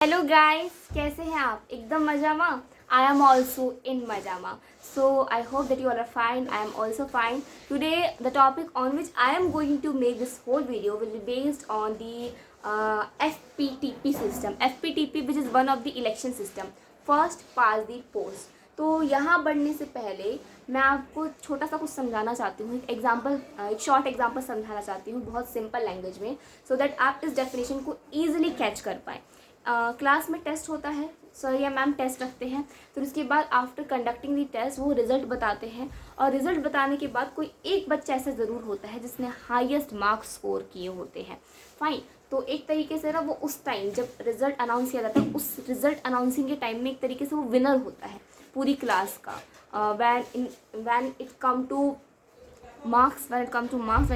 Hello guys, कैसे हैं आप? एकदम मजामा। आई एम ऑल्सो इन मजामा। So I hope that you all are fine. I am also fine. Today the topic on which I am going to make this whole video will be based on the FPTP system. FPTP which is one of the election system. First past the post. तो यहाँ बढ़ने से पहले मैं आपको छोटा सा कुछ समझाना चाहती हूँ. एक शॉर्ट एग्जाम्पल समझाना चाहती हूँ बहुत सिंपल लैंग्वेज में, सो दैट आप इस डेफिनेशन को ईजिली कैच कर पाएँ. क्लास में टेस्ट होता है, सर या मैम टेस्ट रखते हैं, फिर उसके बाद आफ्टर कंडक्टिंग दी टेस्ट वो रिज़ल्ट बताते हैं, और रिज़ल्ट बताने के बाद कोई एक बच्चा ऐसा ज़रूर होता है जिसने हाईएस्ट मार्क्स स्कोर किए होते हैं. फाइन. तो एक तरीके से ना वो उस टाइम जब रिज़ल्ट अनाउंस किया जाता है, उस रिज़ल्ट अनाउंसिंग के टाइम में एक तरीके से वो विनर होता है पूरी क्लास का. When it come to marks, when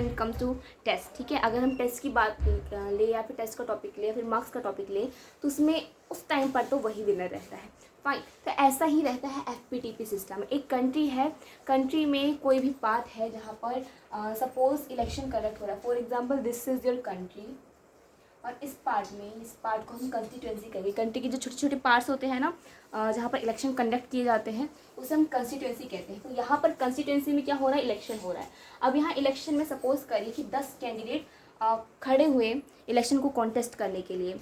it comes to test. ठीक है, अगर हम टेस्ट की बात ले या फिर टेस्ट का टॉपिक ले या फिर मार्क्स का टॉपिक ले, तो उसमें उस टाइम पर तो वही विनर रहता है. फाइन. तो ऐसा ही रहता है FPTP सिस्टम. एक कंट्री है, कंट्री में कोई भी पार्ट है जहाँ पर सपोज इलेक्शन कंडक्ट हो रहा है. For example this is your country, और इस पार्ट को हम कंस्टिट्यूंसी कहेंगे. कंट्री के जो छोटे छोटे पार्ट्स होते हैं ना, जहाँ पर इलेक्शन कंडक्ट किए जाते हैं, उसे हम कंस्टिट्यूंसी कहते हैं. तो यहाँ पर कंस्टिट्यूंसी में क्या हो रहा है, इलेक्शन हो रहा है. अब यहाँ इलेक्शन में सपोज करिए कि 10 कैंडिडेट खड़े हुए इलेक्शन को कॉन्टेस्ट करने के लिए,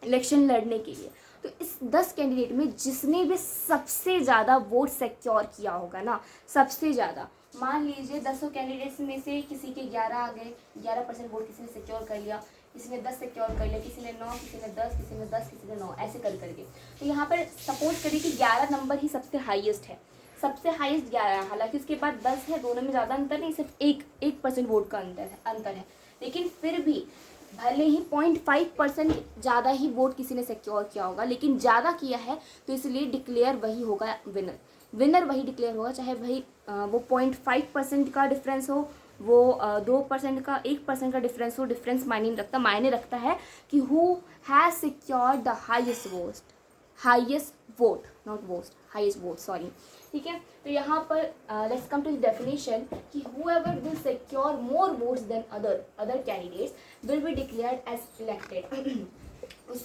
इलेक्शन लड़ने के लिए. तो इस 10 कैंडिडेट में जिसने भी सबसे ज़्यादा वोट सिक्योर किया होगा ना, सबसे ज़्यादा, मान लीजिए 10 कैंडिडेट्स में से किसी के 11 आ गए, 11% वोट किसी ने सिक्योर कर लिया, किसी ने 10 सिक्योर कर लिया, किसी ने 9, किसी ने 10, किसी ने 10, किसी ने 9, ऐसे करके. तो यहाँ पर सपोज करिए कि 11 नंबर ही सबसे हाईएस्ट है, सबसे हाईएस्ट 11 है. हालांकि उसके बाद 10 है, दोनों में ज़्यादा अंतर नहीं, सिर्फ 1% वोट का अंतर है. लेकिन फिर भी भले ही 0.5% ज़्यादा ही वोट किसी ने सिक्योर किया होगा, लेकिन ज़्यादा किया है तो इसलिए डिक्लेयर वही होगा विनर वही डिक्लेयर होगा. चाहे भाई वो 0.5% का डिफरेंस हो, वो 2% का 1% का डिफरेंस हो, डिफरेंस मायने नहीं रखता. मायने रखता है कि who has secure the highest vote, not worst, highest vote, sorry. ठीक है. तो यहाँ पर let's come to the definition कि whoever will secure more votes than other candidates will be declared as elected.